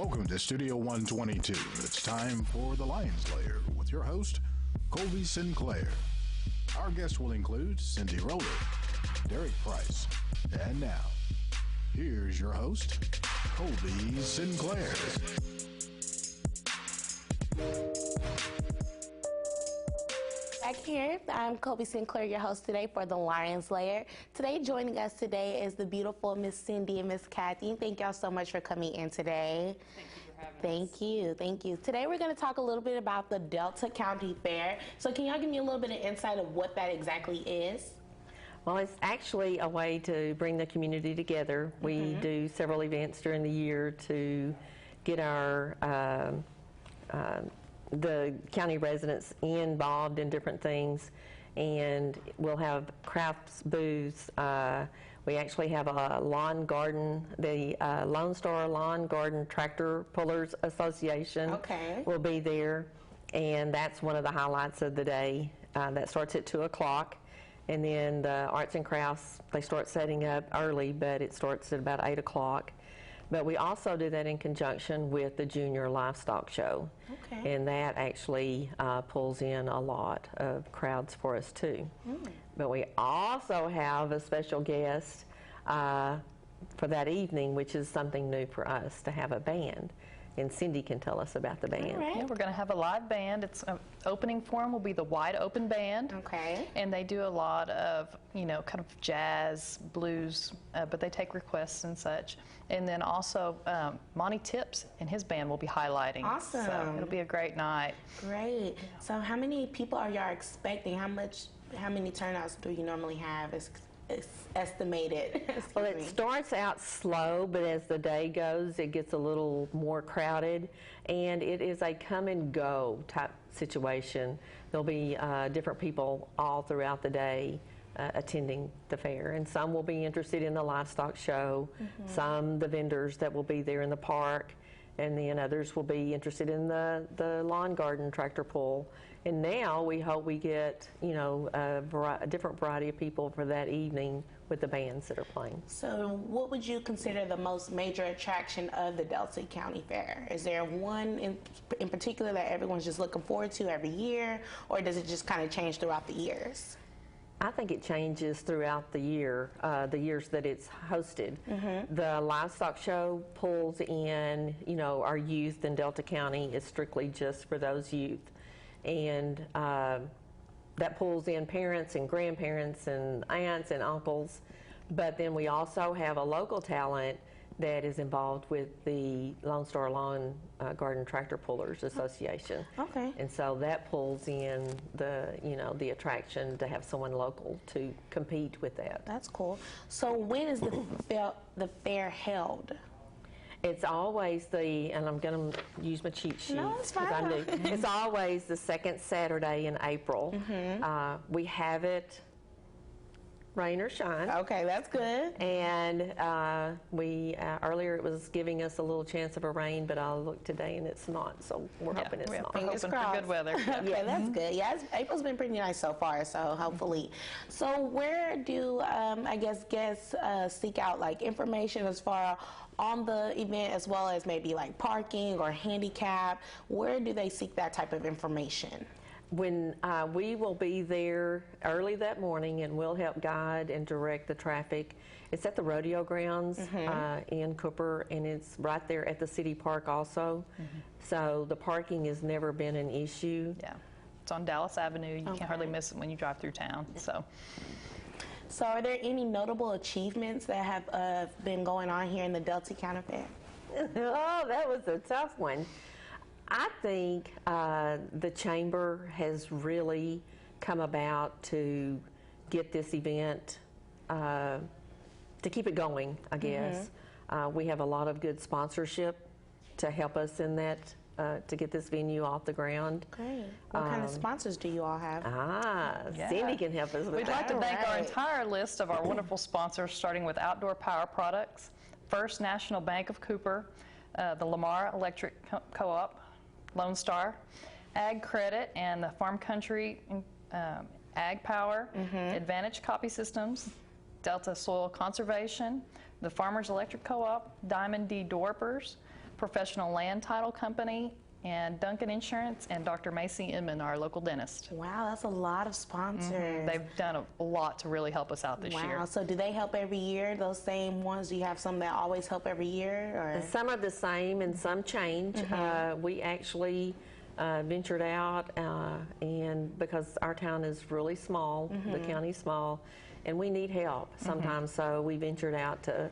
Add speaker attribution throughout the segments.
Speaker 1: Welcome to Studio 122. It's time for the Lions Lair with your host, Colby Sinclair. Our guests will include Cindy Roller, Derek Price, and now, here's your host, Colby Sinclair.
Speaker 2: Back here, I'm Colby Sinclair, your host today for the Lions Lair. Today, joining us today is the beautiful Miss Cindy and Miss Kathy. Thank y'all so much for coming in today.
Speaker 3: Thank you for having us.
Speaker 2: Thank you. Today, we're going to talk a little bit about the Delta County Fair. So can y'all give me a little bit of insight of what that exactly is?
Speaker 4: Well, it's actually a way to bring the community together. We do several events during the year to get our the county residents involved in different things, and we'll have crafts booths. We actually have a lawn garden, the Lone Star Lawn Garden Tractor Pullers Association will be there, and that's one of the highlights of the day. That starts at 2 o'clock. And then the arts and crafts, they start setting up early, but it starts at about 8 o'clock. But we also do that in conjunction with the Junior Livestock Show. And that actually pulls in a lot of crowds for us too. But we also have a special guest for that evening, which is something new for us, to have a band. And Cindy can tell us about the band.
Speaker 3: Yeah, we're going to have a live band. It's opening for them will be the Wide Open Band. And they do a lot of, kind of jazz, blues, but they take requests and such. And then also Monty Tips and his band will be highlighting.
Speaker 2: Awesome.
Speaker 3: So it'll be a great night.
Speaker 2: Great. So how many people are y'all expecting? How many turnouts do you normally have? It's estimated.
Speaker 4: Well, it starts out slow, but as the day goes, it gets a little more crowded, and it is a come and go type situation. There'll be different people all throughout the day attending the fair, and some will be interested in the livestock show, some the vendors that will be there in the park, and then others will be interested in the lawn garden tractor pull. And now we hope we get, a different variety of people for that evening with the bands that are playing.
Speaker 2: So what would you consider the most major attraction of the Delta County Fair? Is there one in particular that everyone's just looking forward to every year, or does it just kind of change throughout the years?
Speaker 4: I think it changes throughout the year, the years that it's hosted. The livestock show pulls in, our youth in Delta County. Is strictly just for those youth. And that pulls in parents and grandparents and aunts and uncles. But then we also have a local talent that is involved with the Lone Star Lawn Garden Tractor Pullers Association. And so that pulls in the attraction to have someone local to compete with that.
Speaker 2: That's cool. So when is the fair held?
Speaker 4: It's always and I'm going to use my cheat sheet.
Speaker 2: No, it's fine.
Speaker 4: It's always the second Saturday in April. We have it rain or shine.
Speaker 2: Okay, that's good.
Speaker 4: And earlier it was giving us a little chance of a rain, but I looked today and it's not, so we're hoping it's not.
Speaker 3: We're hoping for good weather.
Speaker 2: Okay, that's good. Yeah, April's been pretty nice so far, so hopefully. So where do, guests seek out information as far on the event, as well as maybe parking or handicap? Where do they seek that type of information?
Speaker 4: When we will be there early that morning, and we'll help guide and direct the traffic. It's at the rodeo grounds in Cooper, and it's right there at the city park also. So the parking has never been an issue.
Speaker 3: Yeah, it's on Dallas Avenue. You can't hardly miss it when you drive through town.
Speaker 2: So are there any notable achievements that have been going on here in the Delta County Fair?
Speaker 4: Oh, that was a tough one. I think the Chamber has really come about to get this event, to keep it going, I guess. We have a lot of good sponsorship to help us in that, to get this venue off the ground.
Speaker 2: Great. What kind of sponsors do you all have?
Speaker 4: Cindy can help us with that.
Speaker 3: We'd like to thank our entire list of our wonderful sponsors, starting with Outdoor Power Products, First National Bank of Cooper, the Lamar Electric Co-op, Lone Star, Ag Credit, and the Farm Country Ag Power, Advantage Copy Systems, Delta Soil Conservation, the Farmers Electric Co-op, Diamond D Dorpers, Professional Land Title Company, and Duncan Insurance, and Dr. Macy Inman, our local dentist.
Speaker 2: Wow, that's a lot of sponsors.
Speaker 3: They've done a lot to really help us out this year.
Speaker 2: Wow, so do they help every year, those same ones? Do you have some that always help every year? Or?
Speaker 4: Some are the same and some change. We actually ventured out, and because our town is really small, the county's small, and we need help sometimes, so we ventured out to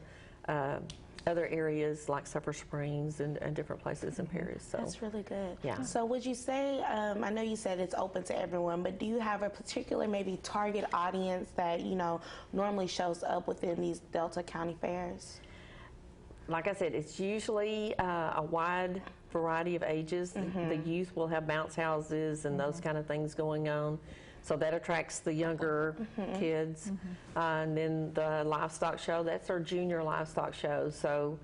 Speaker 4: other areas like Sulphur Springs and different places in Paris. So
Speaker 2: That's really good.
Speaker 4: Yeah.
Speaker 2: So would you say, I know you said it's open to everyone, but do you have a particular maybe target audience that, you know, normally shows up within these Delta County fairs?
Speaker 4: like I said, it's usually a wide variety of ages. The youth will have bounce houses and those kind of things going on. So that attracts the younger kids. And then the livestock show, that's our junior livestock show. So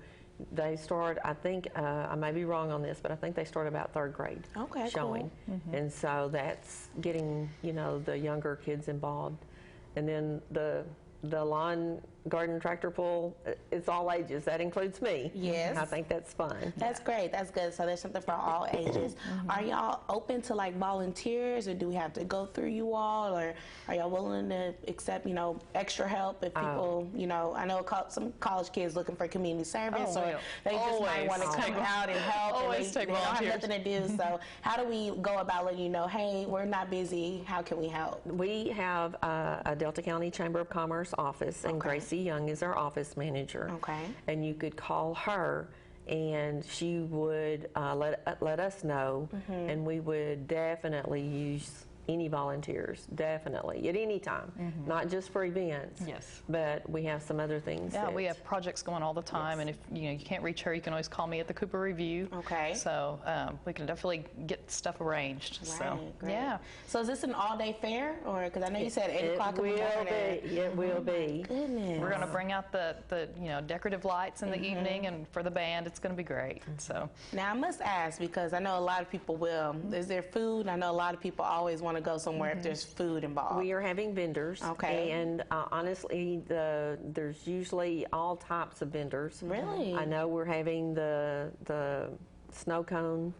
Speaker 4: they start, I think, I may be wrong on this, but I think they start about third grade showing. And so that's getting, you know, the younger kids involved. And then the lawn garden tractor pull, it's all ages. That includes me.
Speaker 2: Yes.
Speaker 4: I think that's fun.
Speaker 2: That's great. That's good. So there's something for all ages. Are y'all open to like volunteers, or do we have to go through you all, or are y'all willing to accept, you know, extra help if people, you know, I know some college kids looking for community service, or they just might want to come out and help, and they don't have nothing to do. So how do we go about letting you know, hey, we're not busy, how can we help?
Speaker 4: We have a Delta County Chamber of Commerce office, and Gracie Young is our office manager. And you could call her, and she would let us know, and we would definitely use any volunteers, definitely, at any time, not just for events.
Speaker 3: Yes.
Speaker 4: But we have some other things.
Speaker 3: Yeah, we have projects going all the time, and if you can't reach her, you can always call me at the Cooper Review. So we can definitely get stuff arranged. So yeah.
Speaker 2: So is this an all-day fair, or because I know you said 8 o'clock in the morning?
Speaker 4: It will be.
Speaker 2: Goodness.
Speaker 3: We're going to bring out the decorative lights in the evening, and for the band, it's going to be great. So
Speaker 2: now I must ask, because I know a lot of people will. Is there food? I know a lot of people always want to go somewhere if there's food involved.
Speaker 4: We are having vendors. And honestly, there's usually all types of vendors.
Speaker 2: Really?
Speaker 4: I know we're having the snow cone.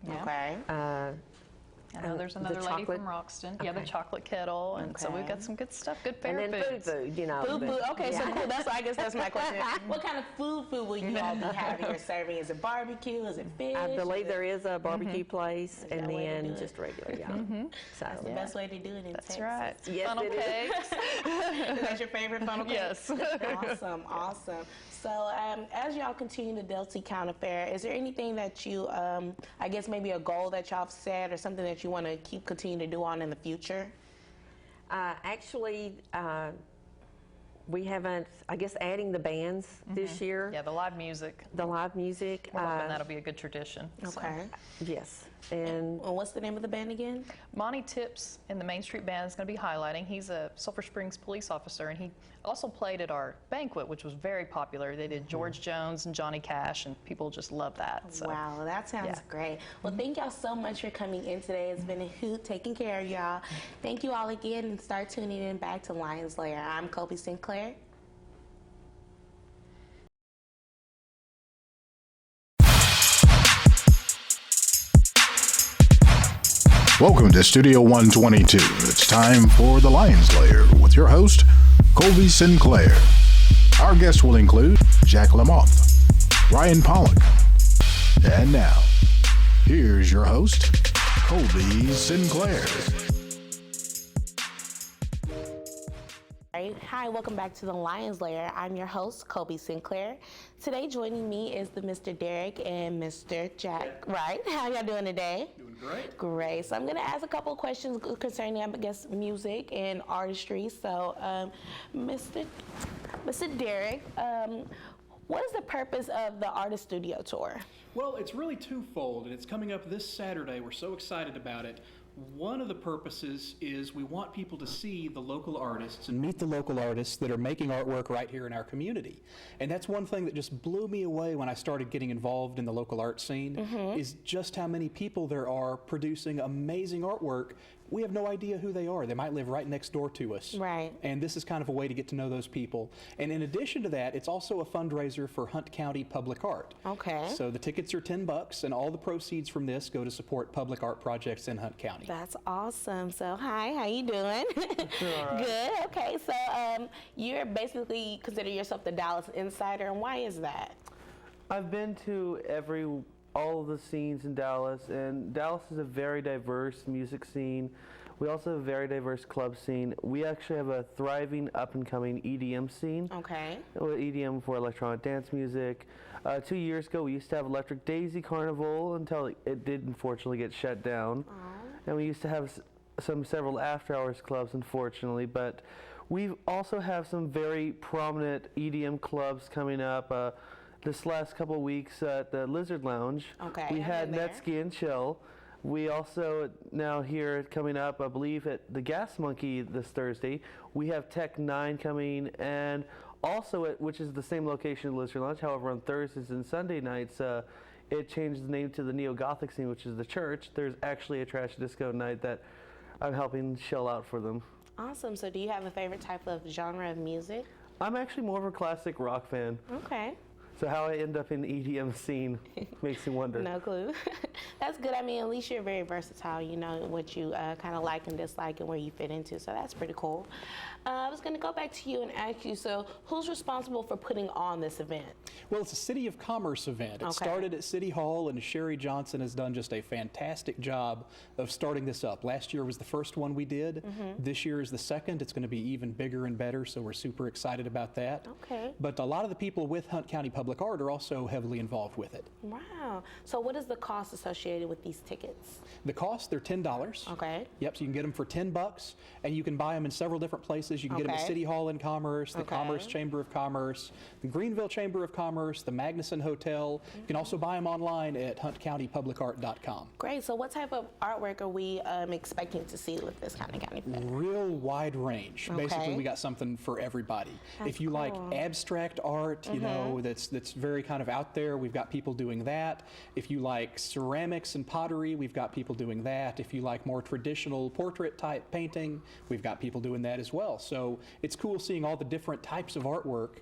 Speaker 3: I know there's another lady from Roxton. Yeah, the chocolate kettle, and so we've got some good stuff, good fair
Speaker 4: and then
Speaker 3: foods.
Speaker 4: food, you know.
Speaker 2: Food. Okay, so cool. I guess that's my question. What kind of food will you all be having or serving? Is it barbecue? Is it fish?
Speaker 4: I believe there is a barbecue place, and then just regular, So
Speaker 2: that's the best way to do it in
Speaker 3: That's
Speaker 2: Texas.
Speaker 3: right.
Speaker 4: Yes,
Speaker 3: Funnel cakes.
Speaker 2: Is that your favorite funnel cake?
Speaker 3: Yes.
Speaker 2: Awesome. So as y'all continue the Delta County Fair, is there anything that you, I guess maybe a goal that y'all have set, or something that you want to continue to do on in the future?
Speaker 4: Actually, we haven't, I guess, adding the bands this year.
Speaker 3: Yeah, the live music.
Speaker 4: The live music.
Speaker 3: We're hoping that'll be a good tradition.
Speaker 2: Okay.
Speaker 4: Yes. And
Speaker 2: what's the name of the band again?
Speaker 3: Monty Tips in the Main Street Band is going to be highlighting. He's a Sulphur Springs police officer, and he also played at our banquet, which was very popular. They did George Jones and Johnny Cash, and people just love that. So.
Speaker 2: Wow, that sounds great. Well, thank y'all so much for coming in today. It's been a hoot taking care of y'all. Thank you all again, and start tuning in back to Lions Lair. I'm Colby Sinclair.
Speaker 1: Welcome to Studio 122. It's time for the Lions Lair with your host, Colby Sinclair. Our guests will include Jack Lamoth, Ryan Pollock, and now, here's your host, Colby Sinclair.
Speaker 2: Hi, welcome back to the Lions Lair. I'm your host, Colby Sinclair. Today joining me is the Mr. Derek and Mr. Jack. Right? How y'all doing today?
Speaker 5: Doing great.
Speaker 2: Great. So I'm going to ask a couple of questions concerning, I guess, music and artistry. So, Mr. Derek, what is the purpose of the Artist Studio Tour?
Speaker 5: Well, it's really twofold, and it's coming up this Saturday. We're so excited about it. One of the purposes is we want people to see the local artists and meet the local artists that are making artwork right here in our community. And that's one thing that just blew me away when I started getting involved in the local art scene, is just how many people there are producing amazing artwork we have no idea who they are. They might live right next door to us.
Speaker 2: Right.
Speaker 5: And this is kind of a way to get to know those people. And in addition to that, it's also a fundraiser for Hunt County Public Art.
Speaker 2: Okay.
Speaker 5: So the tickets are $10, and all the proceeds from this go to support public art projects in Hunt County.
Speaker 2: That's awesome. So, hi, how you doing? Good. Okay. So, you're basically consider yourself the Dallas insider, and why is that?
Speaker 6: I've been to all of the scenes in Dallas, and Dallas is a very diverse music scene. We also have a very diverse club scene. We actually have a thriving up-and-coming EDM scene.
Speaker 2: Okay.
Speaker 6: EDM for electronic dance music. 2 years ago, we used to have Electric Daisy Carnival until it did unfortunately get shut down. And we used to have several after-hours clubs, unfortunately, but we also have some very prominent EDM clubs coming up. This last couple of weeks at the Lizard Lounge, we had Netski and Chill. We also now here coming up, I believe at the Gas Monkey this Thursday, we have Tech 9 coming, and also which is the same location as Lizard Lounge. However, on Thursdays and Sunday nights, it changed the name to the Neo Gothic scene, which is the church. There's actually a trash disco night that I'm helping shell out for them.
Speaker 2: Awesome. So, do you have a favorite type of genre of music?
Speaker 6: I'm actually more of a classic rock fan.
Speaker 2: Okay.
Speaker 6: So how I end up in the EDM scene makes me wonder.
Speaker 2: No clue. That's good. I mean, at least you're very versatile. You know what you kind of like and dislike and where you fit into. So that's pretty cool. I was going to go back to you and ask you, so who's responsible for putting on this event?
Speaker 5: Well, it's a City of Commerce event. It started at City Hall, and Sherry Johnson has done just a fantastic job of starting this up. Last year was the first one we did. This year is the second. It's going to be even bigger and better, so we're super excited about that.
Speaker 2: Okay.
Speaker 5: But a lot of the people with Hunt County Public Art are also heavily involved with it.
Speaker 2: Wow. So what is the cost associated with these tickets?
Speaker 5: The cost, they're $10.
Speaker 2: Okay.
Speaker 5: Yep, so you can get them for $10, and you can buy them in several different places. You can get them at City Hall in Commerce, the Commerce Chamber of Commerce, the Greenville Chamber of Commerce, the Magnuson Hotel. You can also buy them online at huntcountypublicart.com.
Speaker 2: Great. So what type of artwork are we expecting to see with this kind of county fair?
Speaker 5: Real wide range. Basically, we got something for everybody. If you like abstract art, you know, that's very kind of out there, we've got people doing that. If you like ceramics and pottery, we've got people doing that. If you like more traditional portrait type painting, we've got people doing that as well. So it's cool seeing all the different types of artwork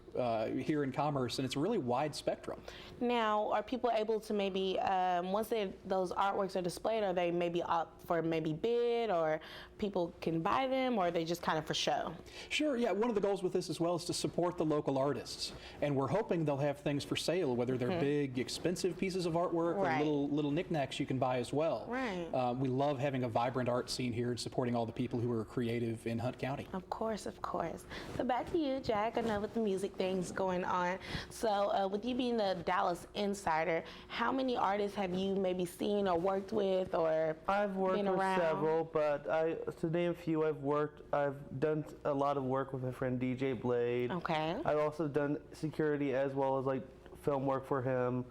Speaker 5: here in Commerce, and it's a really wide spectrum.
Speaker 2: Now, are people able to maybe, once those artworks are displayed, are they maybe up for maybe bid, or people can buy them, or are they just kind of for show?
Speaker 5: Sure, yeah. One of the goals with this as well is to support the local artists. And we're hoping they'll have things for sale, whether they're big, expensive pieces of artwork or little knickknacks you can buy as well.
Speaker 2: Right.
Speaker 5: We love having a vibrant art scene here and supporting all the people who are creative in Hunt County.
Speaker 2: Of course, of course. So back to you, Jack. I know with the music things going on. So with you being the Dallas insider, how many artists have you maybe seen or worked with, or
Speaker 6: I've worked
Speaker 2: been
Speaker 6: with
Speaker 2: around?
Speaker 6: several, but to name a few, I've done a lot of work with my friend DJ Blade.
Speaker 2: Okay.
Speaker 6: I've also done security as well as like film work for him.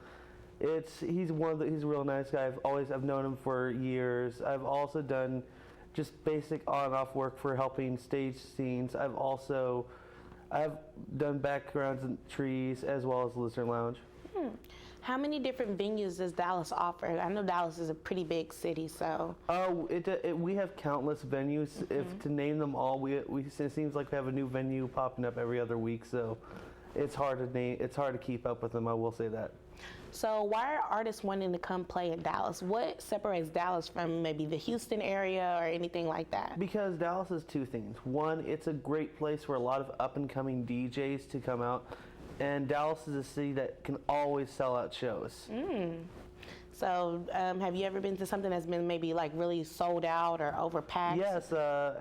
Speaker 6: He's a real nice guy. I've known him for years. I've also done just basic on and off work for helping stage scenes. I've done backgrounds and trees as well as Lizard Lounge.
Speaker 2: How many different venues does Dallas offer? I know Dallas is a pretty big city, so.
Speaker 6: We have countless venues. If to name them all, it seems like we have a new venue popping up every other week. So, it's hard to name. It's hard to keep up with them. I will say that.
Speaker 2: So why are artists wanting to come play in Dallas? What separates Dallas from maybe the Houston area or anything like that?
Speaker 6: Because Dallas is two things. One, it's a great place for a lot of up-and-coming DJs to come out. And Dallas is a city that can always sell out shows.
Speaker 2: So have you ever been to something that's been maybe like really sold out or overpacked?
Speaker 6: Yes,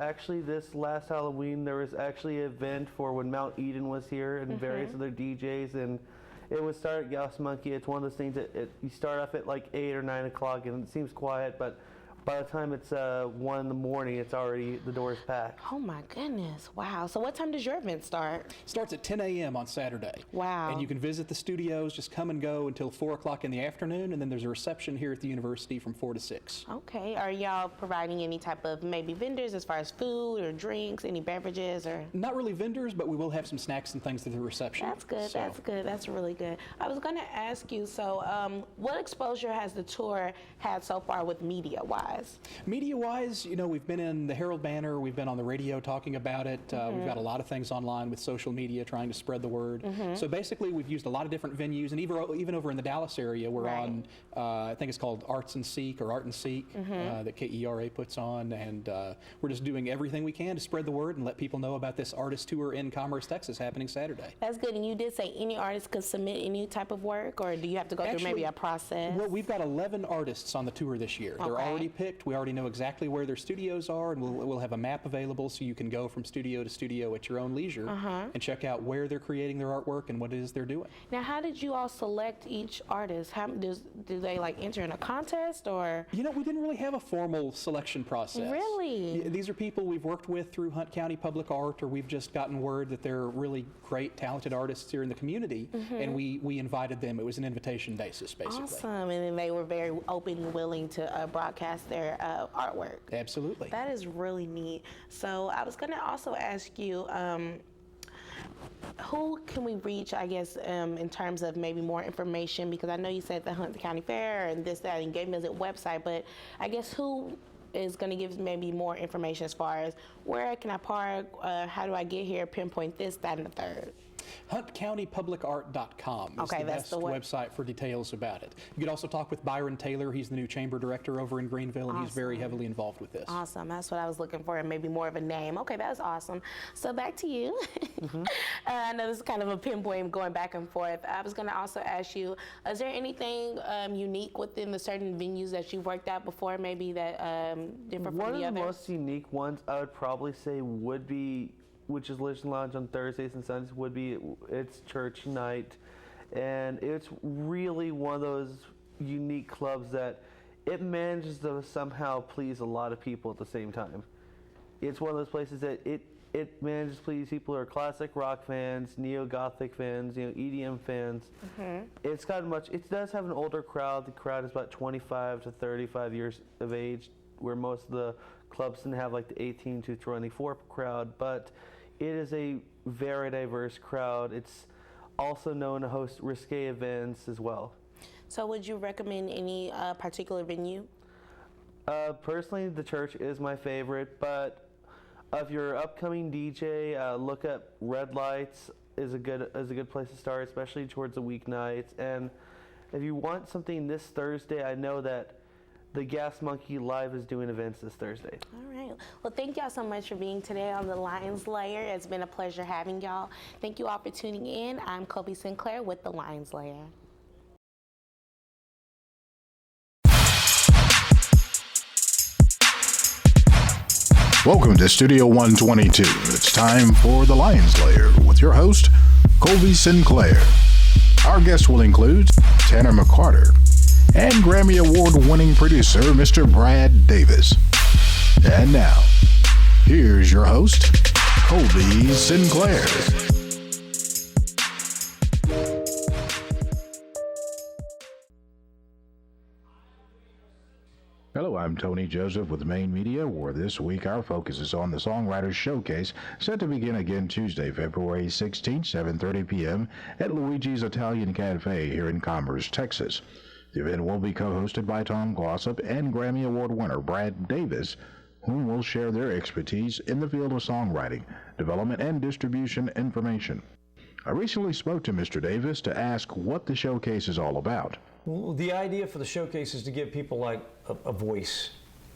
Speaker 6: actually this last Halloween there was actually an event for when Mount Eden was here and various other DJs, and it would start at Gas Monkey. It's one of those things that you start off at like 8 or 9 o'clock and it seems quiet, but by the time it's 1 in the morning, it's already, the door's packed.
Speaker 2: Oh my goodness, wow. So what time does your event start?
Speaker 5: It starts at 10 a.m. on Saturday.
Speaker 2: Wow.
Speaker 5: And you can visit the studios, just come and go until 4 o'clock in the afternoon, and then there's a reception here at the university from 4 to 6.
Speaker 2: Okay, are y'all providing any type of maybe vendors as far as food or drinks, any beverages or?
Speaker 5: Not really vendors, but we will have some snacks and things at the reception.
Speaker 2: That's good, that's good, that's really good. I was gonna ask you, so what exposure has the tour had so far with media-wise? media-wise?
Speaker 5: Media-wise, we've been in the Herald Banner, we've been on the radio talking about it. We've got a lot of things online with social media trying to spread the word. So basically, we've used a lot of different venues, and even over in the Dallas area, we're on, I think it's called Arts and Seek or Art and Seek that KERA puts on, and we're just doing everything we can to spread the word and let people know about this artist tour in Commerce, Texas, happening Saturday.
Speaker 2: That's good. And you did say any artist could submit any type of work, or do you have to go through maybe a process?
Speaker 5: Well, we've got 11 artists on the tour this year. They're already picked. We already know exactly where their studios are, and we'll have a map available so you can go from studio to studio at your own leisure and check out where they're creating their artwork and what it is they're doing.
Speaker 2: Now, how did you all select each artist? Do they enter in a contest, or?
Speaker 5: We didn't really have a formal selection process.
Speaker 2: Really?
Speaker 5: These are people we've worked with through Hunt County Public Art, or we've just gotten word that they're really great, talented artists here in the community, and we invited them. It was an invitation basis, basically.
Speaker 2: Awesome. And then they were very open and willing to broadcast their artwork.
Speaker 5: Absolutely.
Speaker 2: That is really neat. So I was going to also ask you, who can we reach, I guess, in terms of maybe more information? Because I know you said the Hunt County Fair and this, that, and gave me a website, but I guess who is going to give maybe more information as far as where can I park, how do I get here, pinpoint this, that, and the third?
Speaker 5: HuntCountyPublicArt.com is
Speaker 2: Okay,
Speaker 5: the best website for details about it. You could also talk with Byron Taylor. He's the new chamber director over in Greenville, and he's very heavily involved with this.
Speaker 2: Awesome. That's what I was looking for, and maybe more of a name. Okay, that's awesome. So back to you. I know this is kind of a pinpoint going back and forth. I was going to also ask you, is there anything unique within the certain venues that you've worked at before, maybe that different from the others?
Speaker 6: One of the most unique ones I would probably say would be, which is Legend Lounge on Thursdays and Sundays, would be it's church night, and it's really one of those unique clubs that it manages to somehow please a lot of people at the same time. It's one of those places that it manages to please people who are classic rock fans, neo-gothic fans, EDM fans. It's got it does have an older crowd. The crowd is about 25 to 35 years of age, where most of the clubs didn't have like the 18 to 24 crowd, but it is a very diverse crowd. It's also known to host risque events as well.
Speaker 2: So would you recommend any particular venue?
Speaker 6: Personally, the church is my favorite, but if you're an upcoming DJ, look up Red Lights is a good place to start, especially towards the weeknights. And if you want something this Thursday, I know that the Gas Monkey Live is doing events this Thursday.
Speaker 2: All right. Well, thank y'all so much for being today on the Lions Lair. It's been a pleasure having y'all. Thank you all for tuning in. I'm Colby Sinclair with the Lions Lair.
Speaker 1: Welcome to Studio 122. It's time for the Lions Lair with your host, Colby Sinclair. Our guests will include Tanner McCarter and Grammy Award-winning producer, Mr. Brad Davis. And now, here's your host, Colby Sinclair. Hello, I'm Tony Joseph with Main Media, where this week our focus is on the Songwriters Showcase, set to begin again Tuesday, February 16, 7:30 p.m. at Luigi's Italian Cafe here in Commerce, Texas. The event will be co-hosted by Tom Glossop and Grammy Award winner Brad Davis, whom will share their expertise in the field of songwriting, development, and distribution information. I recently spoke to Mr. Davis to ask what the showcase is all about.
Speaker 7: Well, the idea for the showcase is to give people like a voice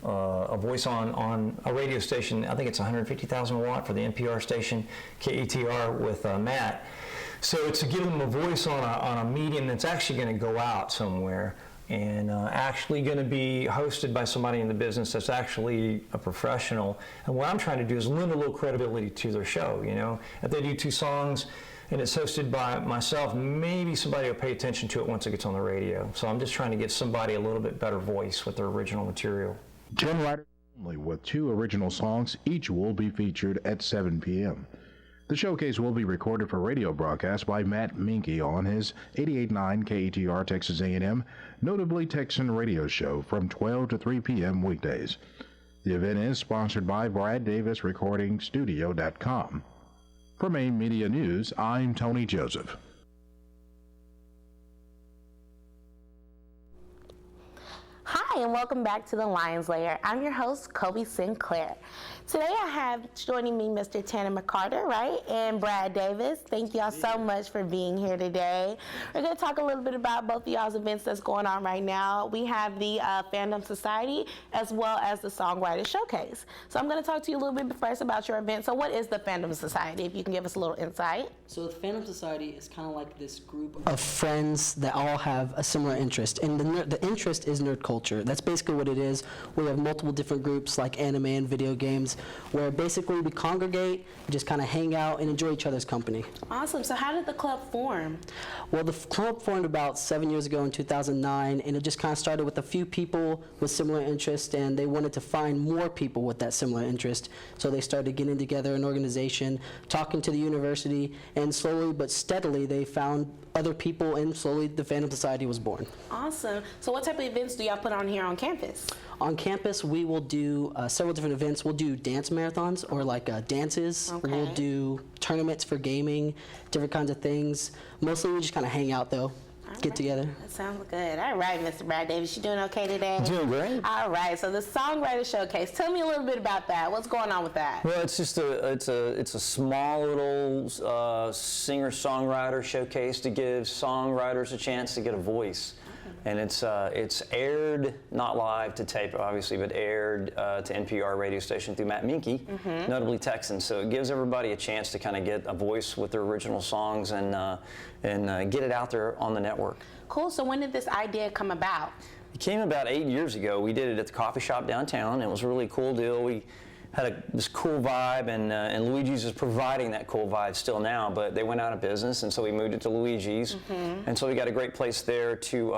Speaker 7: on a radio station. I think it's 150,000 watt for the NPR station, KETR with Matt. So it's to give them a voice on a medium that's actually going to go out somewhere and actually going to be hosted by somebody in the business that's actually a professional. And what I'm trying to do is lend a little credibility to their show. If they do 2 songs and it's hosted by myself, maybe somebody will pay attention to it once it gets on the radio. So I'm just trying to get somebody a little bit better voice with their original material.
Speaker 1: 10 writers only with 2 original songs, each will be featured at 7 p.m. The showcase will be recorded for radio broadcast by Matt Minke on his 88.9 KETR Texas A&M, Notably Texan radio show from 12 to 3 p.m. weekdays. The event is sponsored by BradDavisRecordingStudio.com. For Main Media News, I'm Tony Joseph.
Speaker 2: Hi, Hi, and welcome back to the Lions Lair. I'm your host, Kobe Sinclair. Today I have joining me Mr. Tanner McCarter, right, and Brad Davis. Thank y'all so much for being here today. We're going to talk a little bit about both of y'all's events that's going on right now. We have the Fandom Society as well as the Songwriter Showcase. So I'm going to talk to you a little bit first about your event. So what is the Fandom Society, if you can give us a little insight?
Speaker 8: So the Fandom Society is kind of like this group of friends that all have a similar interest, and the interest is nerd culture. That's basically what it is. We have multiple different groups like anime and video games, where basically we congregate, just kind of hang out and enjoy each other's company.
Speaker 2: Awesome. So how did the club form?
Speaker 8: Well, the club formed about 7 years ago in 2009, and it just kind of started with a few people with similar interests, and they wanted to find more people with that similar interest. So they started getting together an organization, talking to the university, and slowly but steadily they found other people, and slowly the Fandom Society was born.
Speaker 2: Awesome. So what type of events do y'all put on here on campus?
Speaker 8: On campus, we will do several different events. We'll do dance marathons, or like dances.
Speaker 2: Okay.
Speaker 8: We'll do tournaments for gaming, different kinds of things. Mostly we just kind of hang out though, get together.
Speaker 2: That sounds good. All right, Mr. Brad Davis, you doing okay today?
Speaker 7: Doing great.
Speaker 2: All right, so the Songwriter Showcase. Tell me a little bit about that. What's going on with that?
Speaker 7: Well, it's just it's a small little singer-songwriter showcase to give songwriters a chance to get a voice. And it's aired, not live to tape, obviously, but aired to NPR radio station through Matt Minke, notably Texan. So it gives everybody a chance to kind of get a voice with their original songs and get it out there on the network.
Speaker 2: Cool. So when did this idea come about?
Speaker 7: It came about 8 years ago. We did it at the coffee shop downtown. It was a really cool deal. We had this cool vibe, and Luigi's is providing that cool vibe still now, but they went out of business, and so we moved it to Luigi's. And so we got a great place there to,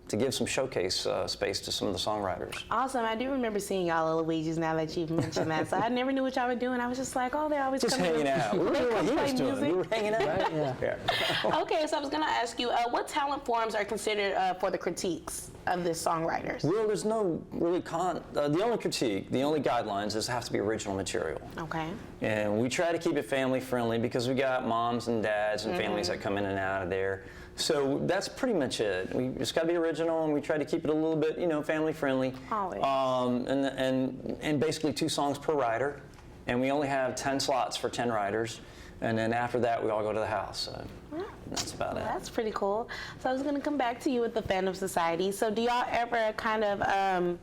Speaker 7: to give some showcase space to some of the songwriters.
Speaker 2: Awesome. I do remember seeing y'all at Luigi's now that you've mentioned that. So I never knew what y'all were doing. I was just like, oh, they're always
Speaker 7: Just
Speaker 2: coming
Speaker 7: hanging out. We were doing what he was doing. We were hanging out.
Speaker 8: Right? Yeah.
Speaker 2: Okay, so I was going to ask you, what talent forms are considered for the critiques of this songwriters?
Speaker 7: Well, there's no really the only critique, the only guidelines is it has to be original material.
Speaker 2: Okay.
Speaker 7: And we try to keep it family friendly because we got moms and dads and families that come in and out of there. So that's pretty much it. We just got to be original, and we try to keep it a little bit, family friendly.
Speaker 2: Always.
Speaker 7: And basically 2 songs per writer, and we only have 10 slots for 10 writers, and then after that we all go to the house. So that's about it.
Speaker 2: That's pretty cool. So I was going to come back to you with the Fandom Society. So do y'all ever kind of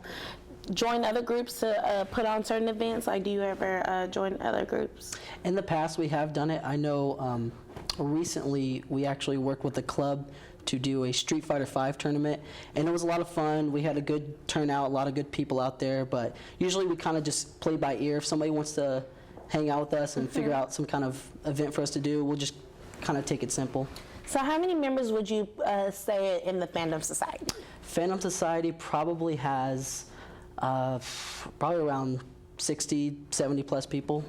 Speaker 2: join other groups to put on certain events? Like, do you ever join other groups?
Speaker 8: In the past, we have done it. I know recently we actually worked with a club to do a Street Fighter V tournament, and it was a lot of fun. We had a good turnout, a lot of good people out there, but usually we kind of just play by ear. If somebody wants to hang out with us and figure out some kind of event for us to do, we'll just kind of take it simple.
Speaker 2: So how many members would you say in the Fandom Society?
Speaker 8: Fandom Society probably has probably around 60, 70 plus people.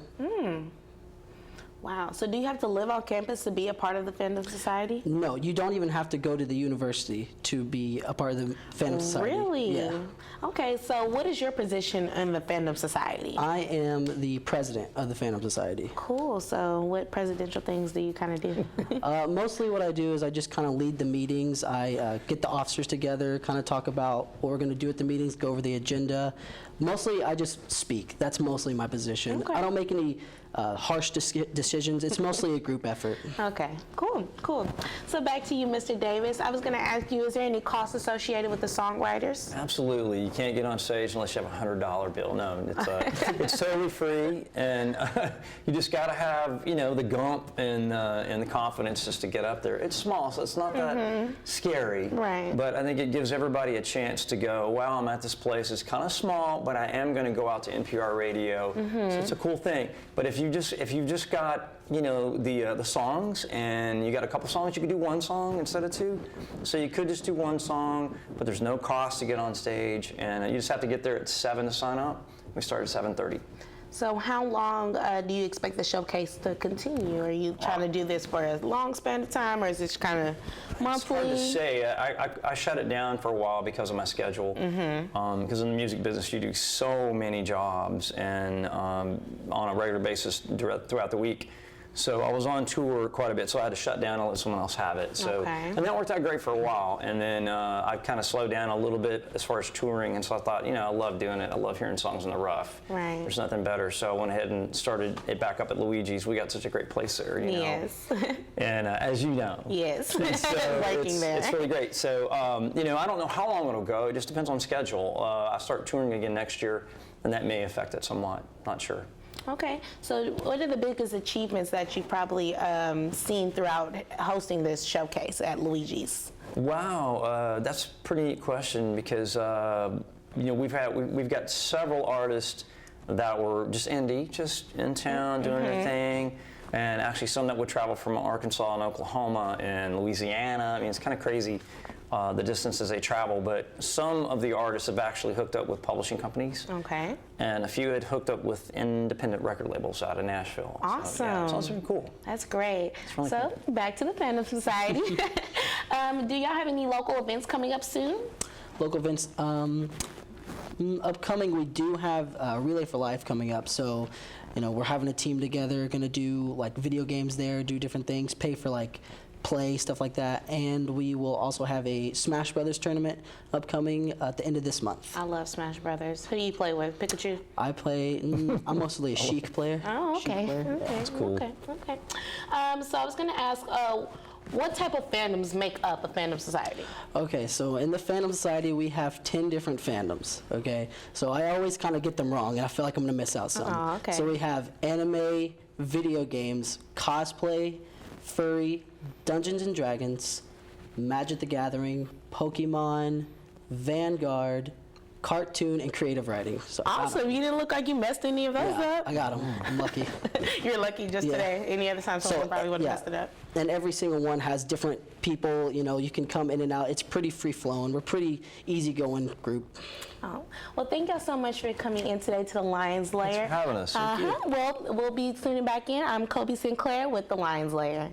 Speaker 2: Wow. So do you have to live on campus to be a part of the Fandom Society?
Speaker 8: No, you don't even have to go to the university to be a part of the Fandom Society.
Speaker 2: Really?
Speaker 8: Yeah.
Speaker 2: Okay, so what is your position in the Fandom Society?
Speaker 8: I am the president of the Fandom Society.
Speaker 2: Cool. So what presidential things do you kind of do?
Speaker 8: Mostly what I do is I just kind of lead the meetings. I get the officers together, kind of talk about what we're going to do at the meetings, go over the agenda. Mostly I just speak. That's mostly my position.
Speaker 2: Okay.
Speaker 8: I don't make any harsh decisions. It's mostly a group effort.
Speaker 2: Okay, cool. So back to you, Mr. Davis. I was going to ask you, is there any cost associated with the songwriters?
Speaker 7: Absolutely. You can't get on stage unless you have a $100 bill. No, it's totally free, and you just got to have the gump and the confidence just to get up there. It's small, so it's not that scary.
Speaker 2: Right.
Speaker 7: But I think it gives everybody a chance to go, wow, I'm at this place. It's kind of small, but I am going to go out to NPR radio. So it's a cool thing. But if you've just got the songs, and you got a couple songs, you could do one song instead of 2. So you could just do one song, but there's no cost to get on stage, and you just have to get there at 7 to sign up. We start at 7:30.
Speaker 2: So how long do you expect the showcase to continue? Are you trying to do this for a long span of time, or is this kind of monthly?
Speaker 7: It's hard to say. I shut it down for a while because of my schedule. Because in the music business, you do so many jobs and on a regular basis throughout the week.
Speaker 9: So I was on tour quite a bit, so I had to shut down and let someone else have it. So,
Speaker 2: Okay.
Speaker 9: and that worked out great for a while. And then I kind of slowed down a little bit as far as touring, and so I thought, I love doing it. I love hearing songs in the rough.
Speaker 2: Right.
Speaker 9: There's nothing better. So I went ahead and started it back up at Luigi's. We got such a great place there, you know.
Speaker 2: Yes.
Speaker 9: And as you know.
Speaker 2: Yes.
Speaker 9: And so
Speaker 2: Working there.
Speaker 9: it's really great. So, I don't know how long it'll go. It just depends on schedule. I start touring again next year, and that may affect it somewhat. Not sure.
Speaker 2: Okay, so what are the biggest achievements that you've probably seen throughout hosting this showcase at Luigi's?
Speaker 9: Wow, that's a pretty neat question because we've got several artists that were just indie, just in town doing their thing, and actually some that would travel from Arkansas and Oklahoma and Louisiana. I mean, it's kind of crazy. The distances they travel, but some of the artists have actually hooked up with publishing companies.
Speaker 2: Okay.
Speaker 9: And a few had hooked up with independent record labels out of Nashville.
Speaker 2: Awesome.
Speaker 9: So, yeah, so it's really cool.
Speaker 2: That's great.
Speaker 9: really
Speaker 2: So, back to the Fandom Society. Do y'all have any local events coming up soon?
Speaker 8: Local events, upcoming, we do have Relay for Life coming up. So, we're having a team together, going to do like video games there, do different things, pay for like play, stuff like that. And we will also have a Smash Brothers tournament upcoming at the end of this month.
Speaker 2: I love Smash Brothers. Who do you play with? Pikachu?
Speaker 8: I play, I'm mostly a Sheik player.
Speaker 2: Oh,
Speaker 8: Sheik
Speaker 2: okay.
Speaker 8: player.
Speaker 2: Okay.
Speaker 9: That's cool.
Speaker 2: Okay. So I was going to ask, what type of fandoms make up a fandom society?
Speaker 8: Okay, so in the Fandom Society, we have 10 different fandoms, okay? So I always kind of get them wrong, and I feel like I'm going to miss out some.
Speaker 2: Oh, okay.
Speaker 8: So we have anime, video games, cosplay, furry, Dungeons and Dragons, Magic the Gathering, Pokemon, Vanguard, cartoon, and creative writing. So
Speaker 2: Awesome. You didn't look like you messed any of those up.
Speaker 8: I got them. I'm lucky.
Speaker 2: You're lucky just
Speaker 8: Yeah.
Speaker 2: today. Any other time someone probably would have
Speaker 8: yeah.
Speaker 2: messed it up.
Speaker 8: And every single one has different people, you can come in and out. It's pretty free-flowing. We're a pretty easygoing group.
Speaker 2: Oh. Well, thank y'all so much for coming in today to the Lions Lair.
Speaker 9: Thanks for having us. Thank you.
Speaker 2: Well, we'll be tuning back in. I'm Kobe Sinclair with the Lions Lair.